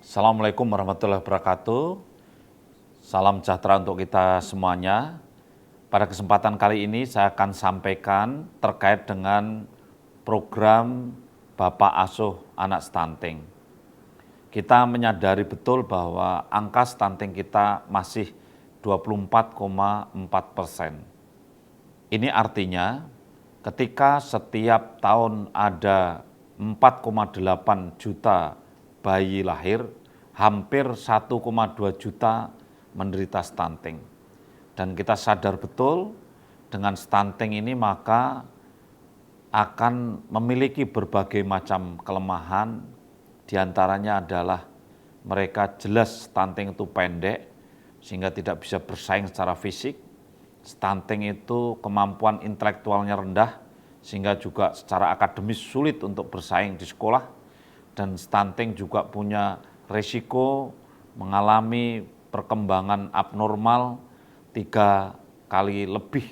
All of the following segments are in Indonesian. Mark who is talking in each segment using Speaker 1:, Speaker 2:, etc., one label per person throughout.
Speaker 1: Assalamualaikum warahmatullahi wabarakatuh. Salam sejahtera untuk kita semuanya. Pada kesempatan kali ini saya akan sampaikan terkait dengan program Bapak Asuh Anak Stunting. Kita menyadari betul bahwa angka stunting kita masih 24,4%. Ini artinya ketika setiap tahun ada 4,8 juta bayi lahir, hampir 1,2 juta menderita stunting. Dan kita sadar betul dengan stunting ini maka akan memiliki berbagai macam kelemahan, diantaranya adalah mereka jelas stunting itu pendek sehingga tidak bisa bersaing secara fisik. Stunting itu kemampuan intelektualnya rendah sehingga juga secara akademis sulit untuk bersaing di sekolah. Dan stunting juga punya resiko mengalami perkembangan abnormal 3 kali lebih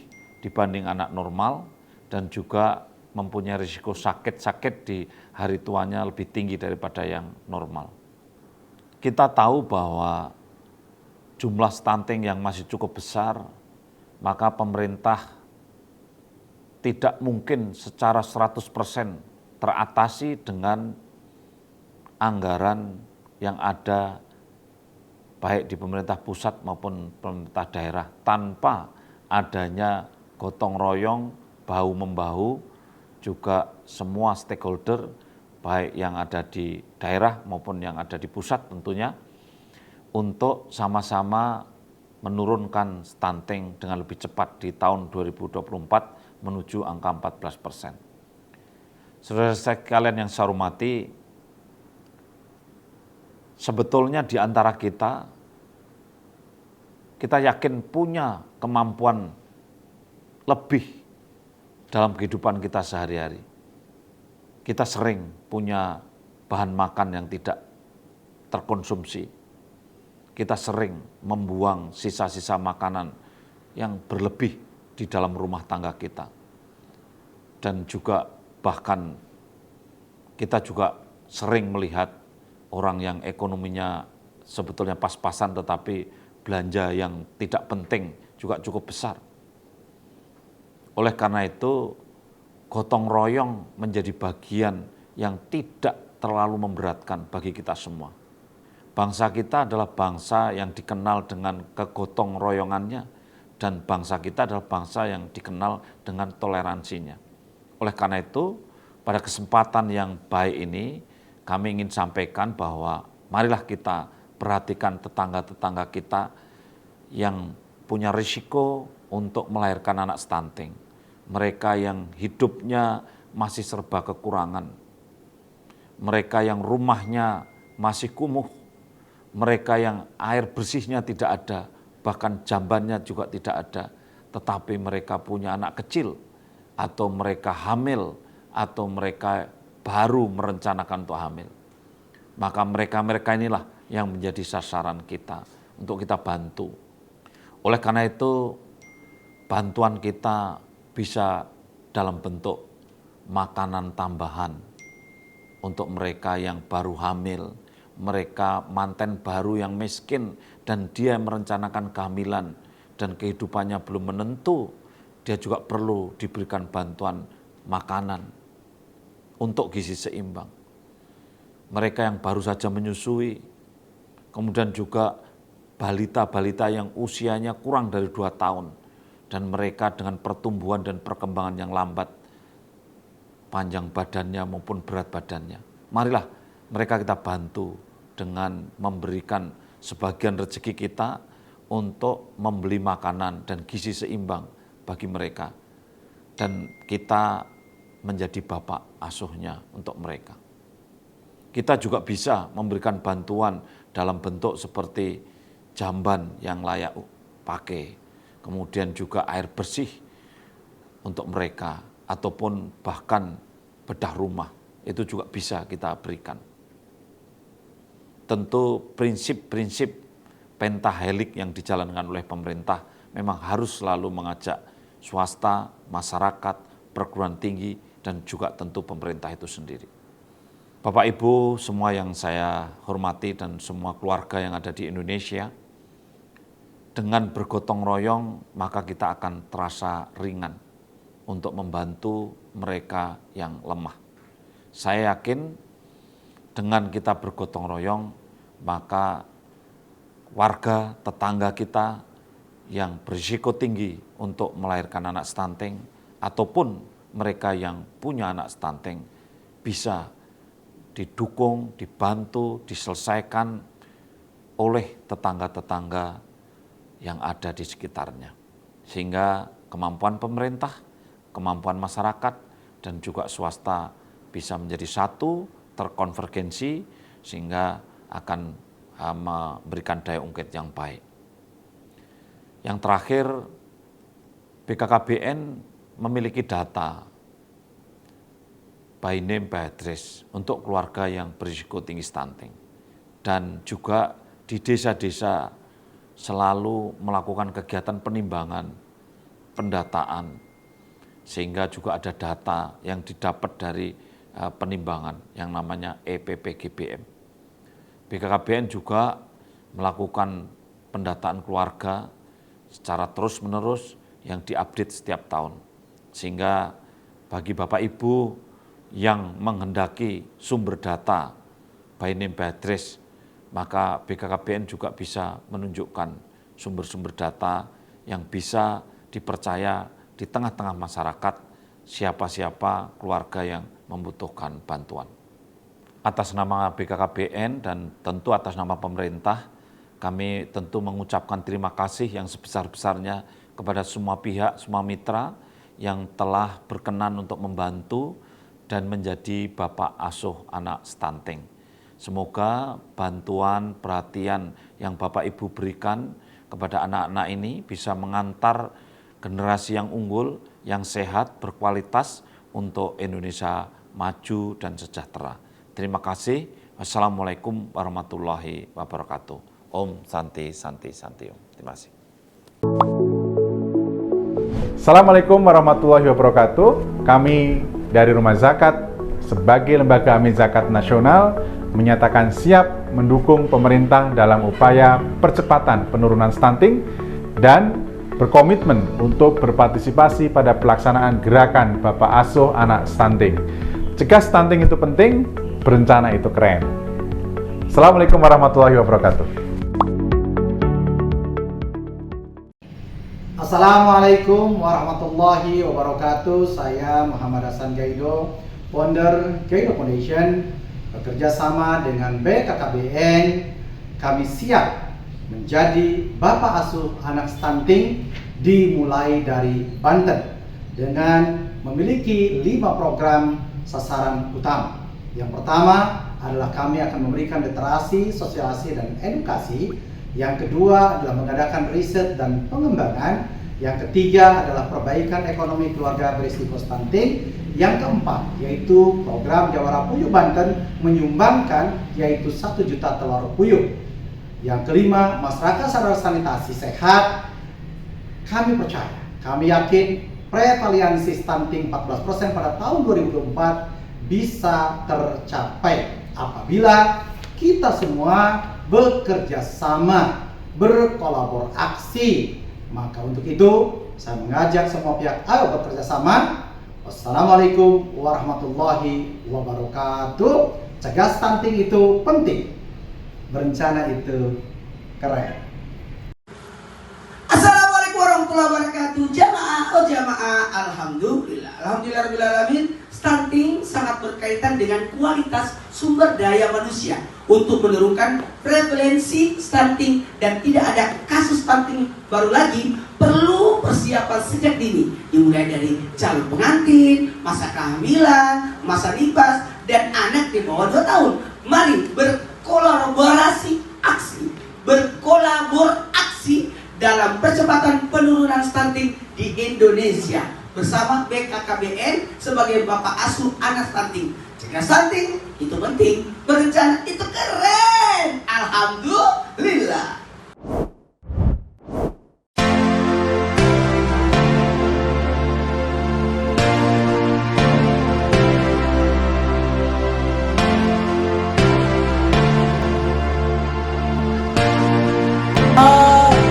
Speaker 1: dibanding anak normal dan juga mempunyai risiko sakit-sakit di hari tuanya lebih tinggi daripada yang normal. Kita tahu bahwa jumlah stunting yang masih cukup besar, maka pemerintah tidak mungkin secara 100% teratasi dengan anggaran yang ada baik di pemerintah pusat maupun pemerintah daerah tanpa adanya gotong royong, bahu-membahu, juga semua stakeholder baik yang ada di daerah maupun yang ada di pusat tentunya untuk sama-sama menurunkan stunting dengan lebih cepat di tahun 2024 menuju angka 14%. Saudara sekalian yang saya hormati, sebetulnya di antara kita yakin punya kemampuan lebih dalam kehidupan kita sehari-hari. Kita sering punya bahan makan yang tidak terkonsumsi. Kita sering membuang sisa-sisa makanan yang berlebih di dalam rumah tangga kita. Dan juga bahkan kita juga sering melihat orang yang ekonominya sebetulnya pas-pasan tetapi belanja yang tidak penting juga cukup besar. Oleh karena itu, gotong royong menjadi bagian yang tidak terlalu memberatkan bagi kita semua. Bangsa kita adalah bangsa yang dikenal dengan kegotong royongannya dan bangsa kita adalah bangsa yang dikenal dengan toleransinya. Oleh karena itu, pada kesempatan yang baik ini, kami ingin sampaikan bahwa marilah kita perhatikan tetangga-tetangga kita yang punya risiko untuk melahirkan anak stunting. Mereka yang hidupnya masih serba kekurangan. Mereka yang rumahnya masih kumuh. Mereka yang air bersihnya tidak ada, bahkan jambannya juga tidak ada. Tetapi mereka punya anak kecil, atau mereka hamil, atau mereka baru merencanakan untuk hamil. Maka mereka-mereka inilah yang menjadi sasaran kita untuk kita bantu. Oleh karena itu, bantuan kita bisa dalam bentuk makanan tambahan untuk mereka yang baru hamil, mereka manten baru yang miskin dan dia merencanakan kehamilan dan kehidupannya belum menentu, dia juga perlu diberikan bantuan makanan untuk gizi seimbang. Mereka yang baru saja menyusui, kemudian juga balita-balita yang usianya kurang dari 2 tahun, dan mereka dengan pertumbuhan dan perkembangan yang lambat, panjang badannya maupun berat badannya. Marilah mereka kita bantu dengan memberikan sebagian rezeki kita untuk membeli makanan dan gizi seimbang bagi mereka. Dan kita menjadi bapak asuhnya untuk mereka. Kita juga bisa memberikan bantuan dalam bentuk seperti jamban yang layak pakai, kemudian juga air bersih untuk mereka, ataupun bahkan bedah rumah, itu juga bisa kita berikan. Tentu prinsip-prinsip pentahelik yang dijalankan oleh pemerintah memang harus selalu mengajak swasta, masyarakat, perguruan tinggi, dan juga tentu pemerintah itu sendiri. Bapak Ibu semua yang saya hormati dan semua keluarga yang ada di Indonesia, dengan bergotong royong maka kita akan terasa ringan untuk membantu mereka yang lemah. Saya yakin dengan kita bergotong royong maka warga tetangga kita yang berisiko tinggi untuk melahirkan anak stunting ataupun mereka yang punya anak stunting bisa didukung, dibantu, diselesaikan oleh tetangga-tetangga yang ada di sekitarnya. Sehingga kemampuan pemerintah, kemampuan masyarakat, dan juga swasta bisa menjadi satu, terkonvergensi, sehingga akan memberikan daya ungkit yang baik. Yang terakhir, BKKBN memiliki data by name by address untuk keluarga yang berisiko tinggi stunting. Dan juga di desa-desa selalu melakukan kegiatan penimbangan, pendataan, sehingga juga ada data yang didapat dari penimbangan yang namanya EPPGBM. BKKBN juga melakukan pendataan keluarga secara terus-menerus yang diupdate setiap tahun. Sehingga bagi Bapak Ibu yang menghendaki sumber data by name by address, maka BKKBN juga bisa menunjukkan sumber-sumber data yang bisa dipercaya di tengah-tengah masyarakat, siapa-siapa keluarga yang membutuhkan bantuan. Atas nama BKKBN dan tentu atas nama pemerintah, kami tentu mengucapkan terima kasih yang sebesar-besarnya kepada semua pihak, semua mitra yang telah berkenan untuk membantu dan menjadi bapak asuh anak stunting. Semoga bantuan, perhatian yang Bapak Ibu berikan kepada anak-anak ini bisa mengantar generasi yang unggul, yang sehat, berkualitas untuk Indonesia maju dan sejahtera. Terima kasih. Wassalamualaikum warahmatullahi wabarakatuh. Om Santi Santi Santi Om. Terima kasih.
Speaker 2: Assalamualaikum warahmatullahi wabarakatuh. Kami dari Rumah Zakat sebagai lembaga amin zakat nasional menyatakan siap mendukung pemerintah dalam upaya percepatan penurunan stunting dan berkomitmen untuk berpartisipasi pada pelaksanaan gerakan Bapak Asuh Anak Stunting. Cegah stunting itu penting, berencana itu keren. Assalamualaikum warahmatullahi wabarakatuh.
Speaker 3: Assalamualaikum warahmatullahi wabarakatuh. Saya Muhammad Hasan Gaido, founder Gaido Foundation. Bekerja sama dengan BKKBN, kami siap menjadi Bapak Asuh Anak Stunting dimulai dari Banten dengan memiliki 5 program sasaran utama. Yang pertama adalah kami akan memberikan literasi, sosialisasi, dan edukasi. Yang kedua adalah mengadakan riset dan pengembangan. Yang ketiga adalah perbaikan ekonomi keluarga berisiko stunting. Yang keempat yaitu program Jawara Puyuh Banten menyumbangkan yaitu 1 juta telur puyuh. Yang kelima, masyarakat sadar sanitasi sehat. Kami percaya, kami yakin prevaliansi stunting 14% pada tahun 2024 bisa tercapai apabila kita semua bekerja sama, berkolaborasi. Maka untuk itu saya mengajak semua pihak ayo bekerja sama. Wassalamualaikum warahmatullahi wabarakatuh. Cegah stunting itu penting, berencana itu keren.
Speaker 4: Assalamualaikum warahmatullahi wabarakatuh. Jamaah, alhamdulillah rabbil alamin. Stunting sangat berkaitan dengan kualitas sumber daya manusia untuk menurunkan prevalensi stunting dan tidak ada kasus stunting baru lagi. Perlu persiapan sejak dini, dimulai dari calon pengantin, masa kehamilan, masa nifas, dan anak di bawah 2 tahun. Mari berkolaborasi dalam percepatan penurunan stunting di Indonesia bersama BKKBN sebagai Bapak Asuh Anak Stunting. Cegah stunting itu penting, berencana itu keren. Alhamdulillah.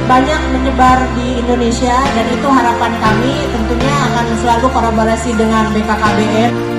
Speaker 5: banyak menyebar di Indonesia, dan itu harapan kami tentunya akan selalu kolaborasi dengan BKKBN.